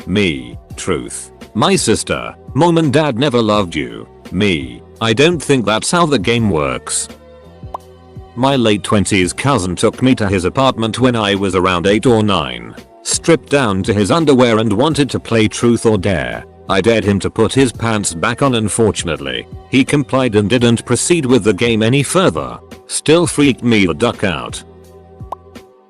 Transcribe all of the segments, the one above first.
Me. Truth. My sister. Mom and dad never loved you. Me. I don't think that's how the game works. My late 20s cousin took me to his apartment when I was around 8 or 9. Stripped down to his underwear and wanted to play truth or dare. I dared him to put his pants back on. Unfortunately, he complied and didn't proceed with the game any further. Still freaked me the duck out.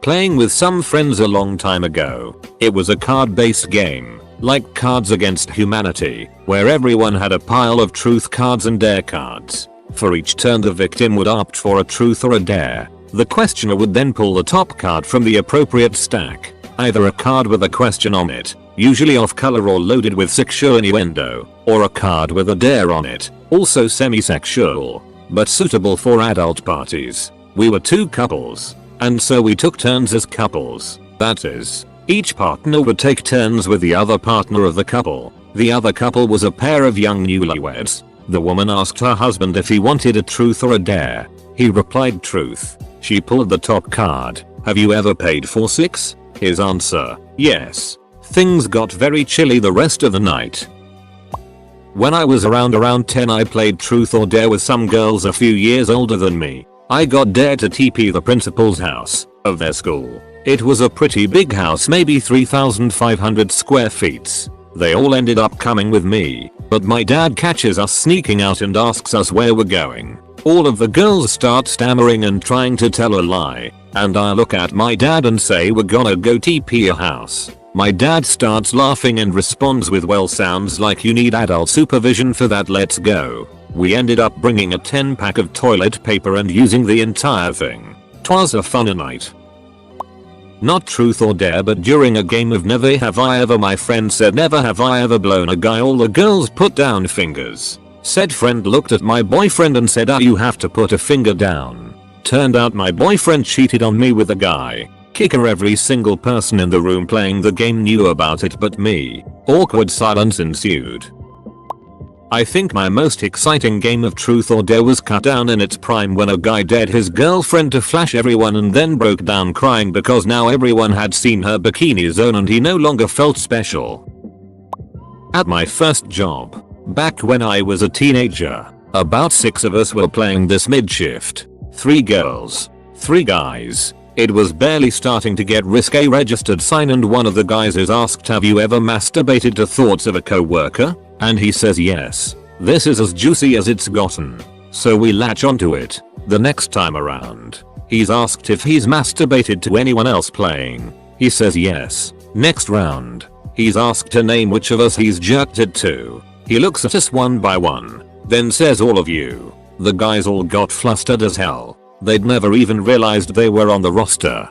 Playing with some friends a long time ago. It was a card-based game, like Cards Against Humanity, where everyone had a pile of truth cards and dare cards. For each turn the victim would opt for a truth or a dare. The questioner would then pull the top card from the appropriate stack, either a card with a question on it, usually off color or loaded with sexual innuendo, or a card with a dare on it, also semi-sexual, but suitable for adult parties. We were 2 couples, and so we took turns as couples. That is, each partner would take turns with the other partner of the couple. The other couple was a pair of young newlyweds. The woman asked her husband if he wanted a truth or a dare. He replied truth. She pulled the top card. Have you ever paid for sex? His answer, yes. Things got very chilly the rest of the night. When I was around 10, I played truth or dare with some girls a few years older than me. I got dared to TP the principal's house of their school. It was a pretty big house, maybe 3,500 square feet. They all ended up coming with me, but my dad catches us sneaking out and asks us where we're going. All of the girls start stammering and trying to tell a lie, and I look at my dad and say we're gonna go TP a house. My dad starts laughing and responds with, well, sounds like you need adult supervision for that, let's go. We ended up bringing a 10-pack of toilet paper and using the entire thing. 'Twas a funner night. Not truth or dare, but during a game of Never Have I Ever, my friend said, never have I ever blown a guy. All the girls put down fingers. Said friend looked at my boyfriend and said, you have to put a finger down. Turned out my boyfriend cheated on me with a guy. Kicker. Every single person in the room playing the game knew about it but me. Awkward silence ensued. I think my most exciting game of truth or dare was cut down in its prime when a guy dared his girlfriend to flash everyone and then broke down crying because now everyone had seen her bikini zone and he no longer felt special. At my first job, back when I was a teenager, about 6 of us were playing this mid-shift. 3 girls, 3 guys. It was barely starting to get risque. Registered sign, and one of the guys is asked, have you ever masturbated to thoughts of a co-worker? And he says yes. This is as juicy as it's gotten. So we latch onto it. The next time around, he's asked if he's masturbated to anyone else playing. He says yes. Next round, he's asked to name which of us he's jerked it to. He looks at us one by one, then says all of you. The guys all got flustered as hell. They'd never even realized they were on the roster.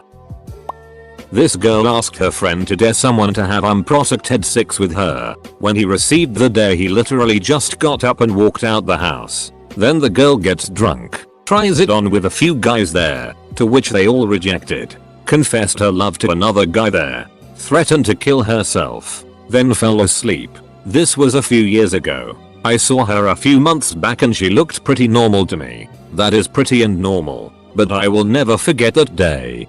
This girl asked her friend to dare someone to have unprotected sex with her. When he received the dare, he literally just got up and walked out the house. Then the girl gets drunk, tries it on with a few guys there, to which they all rejected. Confessed her love to another guy there. Threatened to kill herself. Then fell asleep. This was a few years ago. I saw her a few months back and she looked pretty normal to me. That is pretty and normal, but I will never forget that day.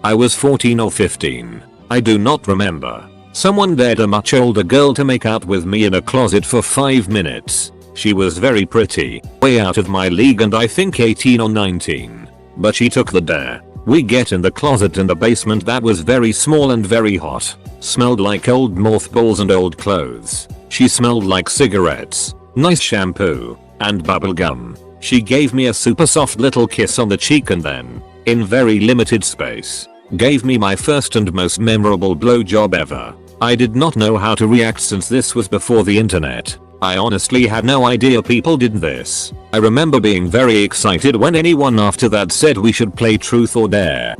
I was 14 or 15. I do not remember. Someone dared a much older girl to make out with me in a closet for 5 minutes. She was very pretty, way out of my league, and I think 18 or 19. But she took the dare. We get in the closet in the basement that was very small and very hot. Smelled like old mothballs and old clothes. She smelled like cigarettes, nice shampoo, and bubblegum. She gave me a super soft little kiss on the cheek and then, in very limited space, gave me my first and most memorable blowjob ever. I did not know how to react since this was before the internet. I honestly had no idea people did this. I remember being very excited when anyone after that said we should play truth or dare.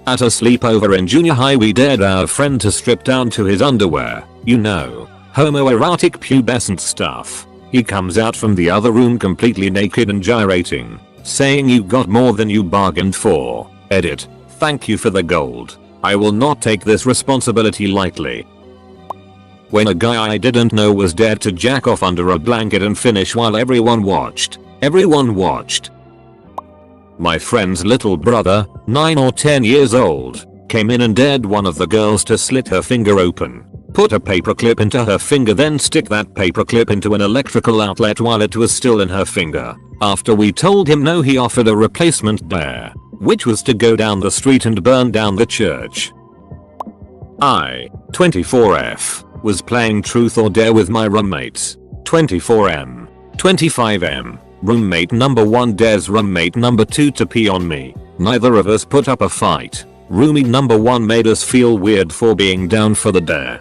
At a sleepover in junior high, we dared our friend to strip down to his underwear. You know, homoerotic pubescent stuff. He comes out from the other room completely naked and gyrating, saying you got more than you bargained for. Edit. Thank you for the gold. I will not take this responsibility lightly. When a guy I didn't know was dared to jack off under a blanket and finish while everyone watched. My friend's little brother, 9 or 10 years old, came in and dared one of the girls to slit her finger open. Put a paperclip into her finger, then stick that paperclip into an electrical outlet while it was still in her finger. After we told him no, he offered a replacement dare, which was to go down the street and burn down the church. I, 24F, was playing truth or dare with my roommates. 24M, 25M, roommate number 1 dares roommate number 2 to pee on me. Neither of us put up a fight. Roomie number 1 made us feel weird for being down for the dare.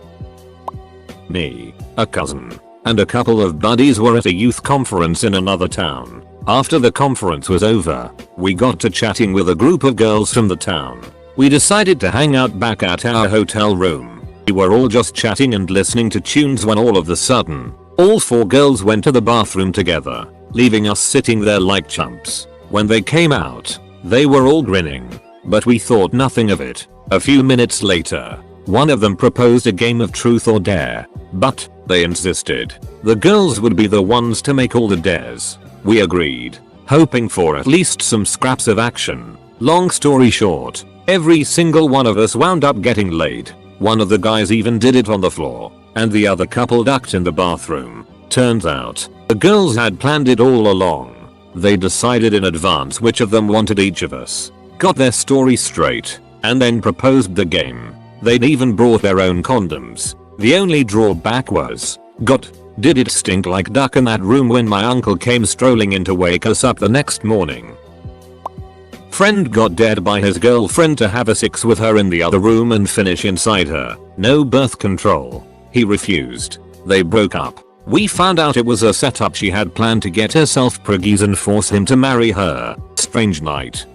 Me, a cousin, and a couple of buddies were at a youth conference in another town. After the conference was over, we got to chatting with a group of girls from the town. We decided to hang out back at our hotel room. We were all just chatting and listening to tunes when all of a sudden, all 4 girls went to the bathroom together, leaving us sitting there like chumps. When they came out, they were all grinning, but we thought nothing of it. A few minutes later, one of them proposed a game of truth or dare, but they insisted the girls would be the ones to make all the dares. We agreed, hoping for at least some scraps of action. Long story short, every single one of us wound up getting laid. One of the guys even did it on the floor, and the other couple ducked in the bathroom. Turns out, the girls had planned it all along. They decided in advance which of them wanted each of us, got their story straight, and then proposed the game. They'd even brought their own condoms. The only drawback was, did it stink like duck in that room when my uncle came strolling in to wake us up the next morning. Friend got dared by his girlfriend to have a sex with her in the other room and finish inside her. No birth control. He refused. They broke up. We found out it was a setup. She had planned to get herself preggies and force him to marry her. Strange night.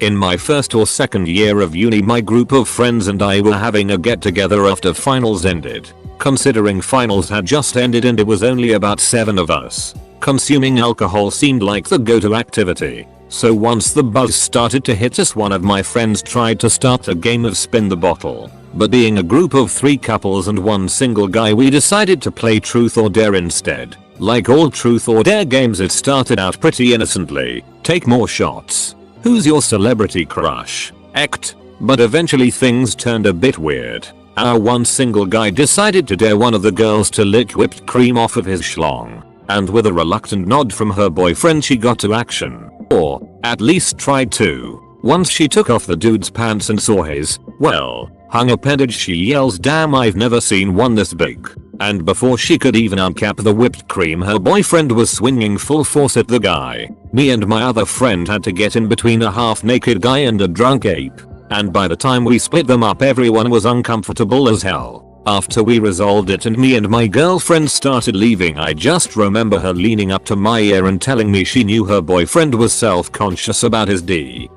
In my first or second year of uni, my group of friends and I were having a get together after finals ended. Considering finals had just ended and it was only about 7 of us, consuming alcohol seemed like the go-to activity. So once the buzz started to hit us, one of my friends tried to start a game of spin the bottle. But being a group of 3 couples and 1 single guy, we decided to play truth or dare instead. Like all truth or dare games, it started out pretty innocently. Take more shots. Who's your celebrity crush? Act. But eventually things turned a bit weird. Our 1 single guy decided to dare one of the girls to lick whipped cream off of his schlong. And with a reluctant nod from her boyfriend, she got to action. Or, at least tried to. Once she took off the dude's pants and saw his, well, hung appendage, she yells, "Damn, I've never seen one this big." And before she could even uncap the whipped cream, her boyfriend was swinging full force at the guy. Me and my other friend had to get in between a half-naked guy and a drunk ape. And by the time we split them up, everyone was uncomfortable as hell. After we resolved it and me and my girlfriend started leaving, I just remember her leaning up to my ear and telling me she knew her boyfriend was self-conscious about his D.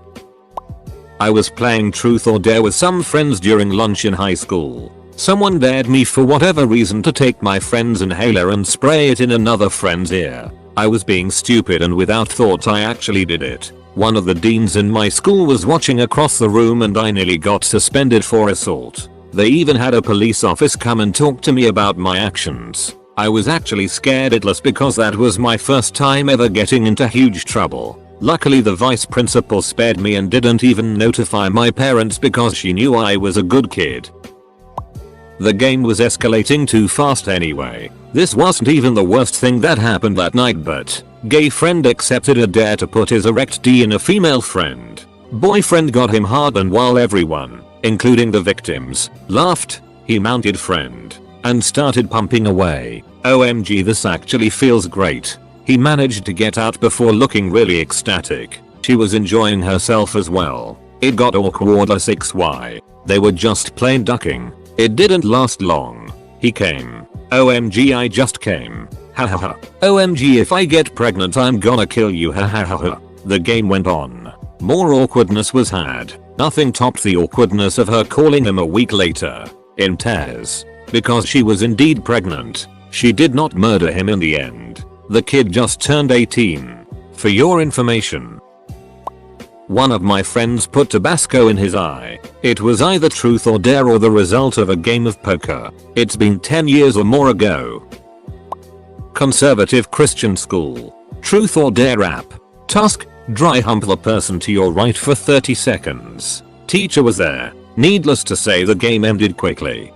I was playing truth or dare with some friends during lunch in high school. Someone dared me for whatever reason to take my friend's inhaler and spray it in another friend's ear. I was being stupid and without thought I actually did it. One of the deans in my school was watching across the room and I nearly got suspended for assault. They even had a police officer come and talk to me about my actions. I was actually scared shitless because that was my first time ever getting into huge trouble. Luckily the vice principal spared me and didn't even notify my parents because she knew I was a good kid. The game was escalating too fast anyway. This wasn't even the worst thing that happened that night, but gay friend accepted a dare to put his erect D in a female friend. Boyfriend got him hard, and while everyone, including the victims, laughed, he mounted friend and started pumping away. OMG, this actually feels great. He managed to get out before looking really ecstatic. She was enjoying herself as well. It got awkward as 6Y. They were just plain ducking. It didn't last long. He came. OMG, I just came. Hahaha. OMG, if I get pregnant I'm gonna kill you. Hahaha. The game went on. More awkwardness was had. Nothing topped the awkwardness of her calling him a week later, in tears, because she was indeed pregnant. She did not murder him in the end. The kid just turned 18. For your information. One of my friends put Tabasco in his eye. It was either truth or dare or the result of a game of poker. It's been 10 years or more ago. Conservative Christian school. Truth or dare app. Task: dry hump the person to your right for 30 seconds. Teacher was there. Needless to say, the game ended quickly.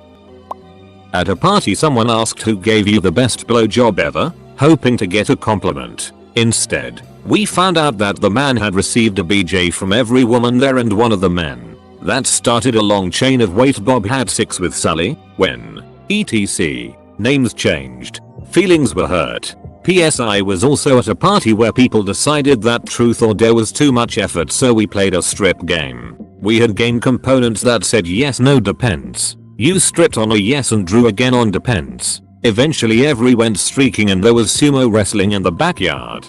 At a party, someone asked who gave you the best blowjob ever, hoping to get a compliment. Instead, we found out that the man had received a BJ from every woman there, and one of the men. That started a long chain of wait, Bob had sex with Sally, when, etc. Names changed. Feelings were hurt. PS I was also at a party where people decided that truth or dare was too much effort, so we played a strip game. We had game components that said yes, no, depends. You stripped on a yes and drew again on depends. Eventually everyone went streaking and there was sumo wrestling in the backyard.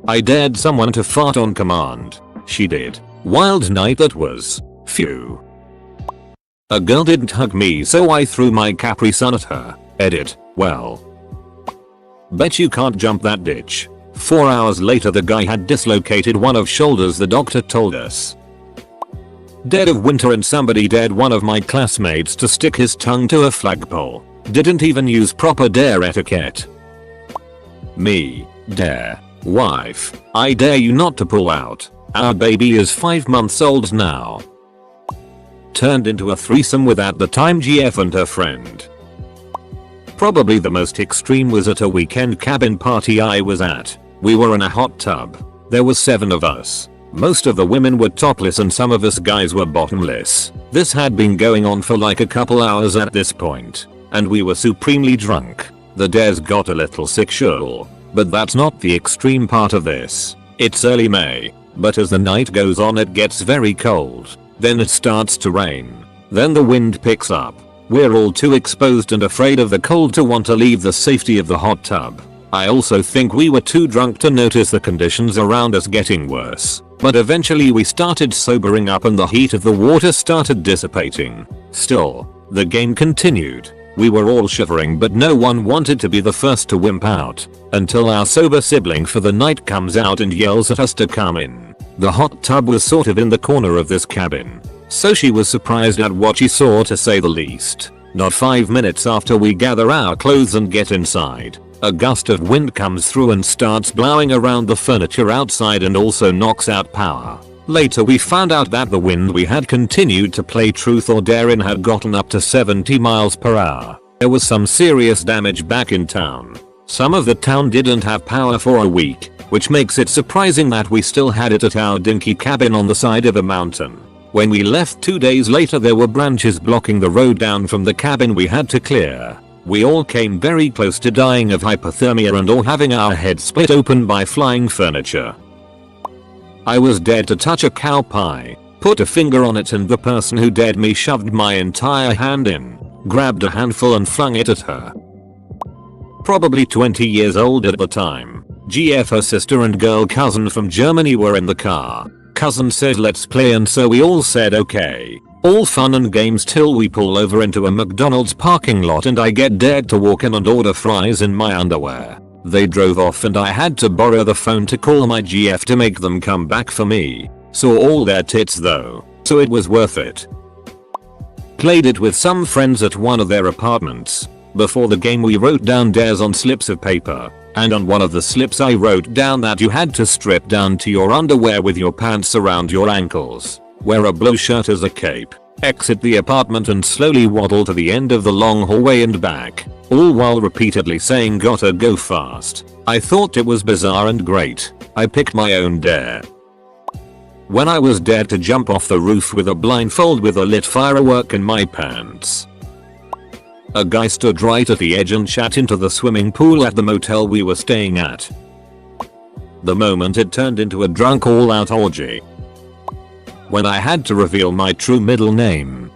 I dared someone to fart on command. She did. Wild night that was. Phew. A girl didn't hug me, so I threw my Capri Sun at her. Edit. Well. Bet you can't jump that ditch. 4 hours later the guy had dislocated one of shoulders, the doctor told us. Dead of winter and somebody dared one of my classmates to stick his tongue to a flagpole. Didn't even use proper dare etiquette. Me. Dare. Wife. I dare you not to pull out. Our baby is 5 months old now. Turned into a threesome with at the time GF and her friend. Probably the most extreme was at a weekend cabin party I was at. We were in a hot tub. There were 7 of us. Most of the women were topless and some of us guys were bottomless. This had been going on for like a couple hours at this point. And we were supremely drunk. The dares got a little sexual. But that's not the extreme part of this. It's early May. But as the night goes on it gets very cold. Then it starts to rain. Then the wind picks up. We're all too exposed and afraid of the cold to want to leave the safety of the hot tub. I also think we were too drunk to notice the conditions around us getting worse. But eventually we started sobering up and the heat of the water started dissipating. Still, the game continued. We were all shivering but no one wanted to be the first to wimp out. Until our sober sibling for the night comes out and yells at us to come in. The hot tub was sort of in the corner of this cabin. So she was surprised at what she saw, to say the least. Not 5 minutes after we gather our clothes and get inside, a gust of wind comes through and starts blowing around the furniture outside and also knocks out power. Later we found out that the wind we had continued to play truth or dare in had gotten up to 70 miles per hour. There was some serious damage back in town. Some of the town didn't have power for a week, which makes it surprising that we still had it at our dinky cabin on the side of a mountain. When we left 2 days later there were branches blocking the road down from the cabin we had to clear. We all came very close to dying of hypothermia and or having our heads split open by flying furniture. I was dared to touch a cow pie, put a finger on it, and the person who dared me shoved my entire hand in, grabbed a handful and flung it at her. Probably 20 years old at the time. GF, her sister and girl cousin from Germany were in the car. Cousin said let's play and so we all said okay. All fun and games till we pull over into a McDonald's parking lot and I get dared to walk in and order fries in my underwear. They drove off and I had to borrow the phone to call my GF to make them come back for me. Saw all their tits though, so it was worth it. Played it with some friends at one of their apartments. Before the game we wrote down dares on slips of paper. And on one of the slips I wrote down that you had to strip down to your underwear with your pants around your ankles, wear a blue shirt as a cape, exit the apartment and slowly waddle to the end of the long hallway and back, all while repeatedly saying gotta go fast. I thought it was bizarre and great. I picked my own dare. When I was dared to jump off the roof with a blindfold with a lit firework in my pants. A guy stood right at the edge and shat into the swimming pool at the motel we were staying at. The moment it turned into a drunk all-out orgy. When I had to reveal my true middle name.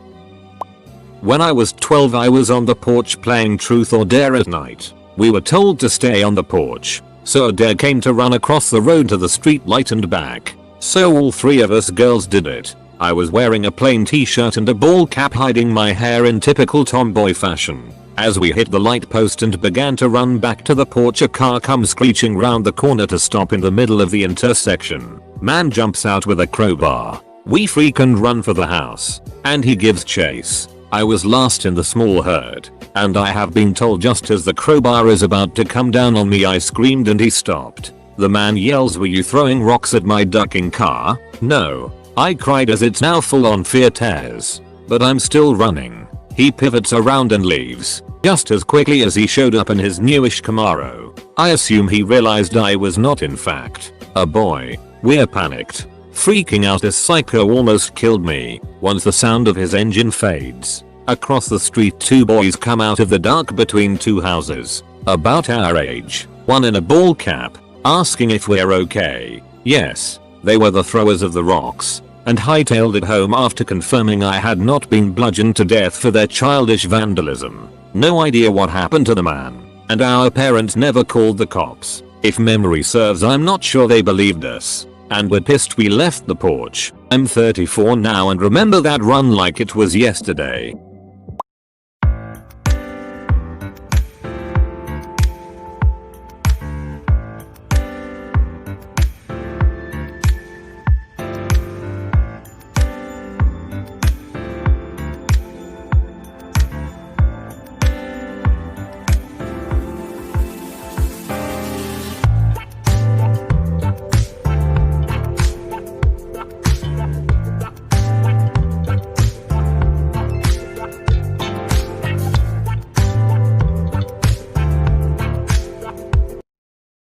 When I was 12 I was on the porch playing truth or dare at night. We were told to stay on the porch, so a dare came to run across the road to the street light and back. So all 3 of us girls did it. I was wearing a plain t-shirt and a ball cap hiding my hair in typical tomboy fashion. As we hit the light post and began to run back to the porch, a car comes screeching round the corner to stop in the middle of the intersection. Man jumps out with a crowbar. We freak and run for the house. And he gives chase. I was last in the small herd. And I have been told just as the crowbar is about to come down on me I screamed and he stopped. The man yells, "Were you throwing rocks at my ducking car?" No. I cried as it's now full on fear tears. But I'm still running. He pivots around and leaves. Just as quickly as he showed up in his newish Camaro. I assume he realized I was not in fact a boy. We're panicked. Freaking out as Psycho almost killed me. Once the sound of his engine fades. Across the street 2 boys come out of the dark between 2 houses. About our age. One in a ball cap. Asking if we're okay. Yes. They were the throwers of the rocks. And hightailed it home after confirming I had not been bludgeoned to death for their childish vandalism. No idea what happened to the man. And our parents never called the cops. If memory serves, I'm not sure they believed us. And we're pissed we left the porch. I'm 34 now and remember that run like it was yesterday.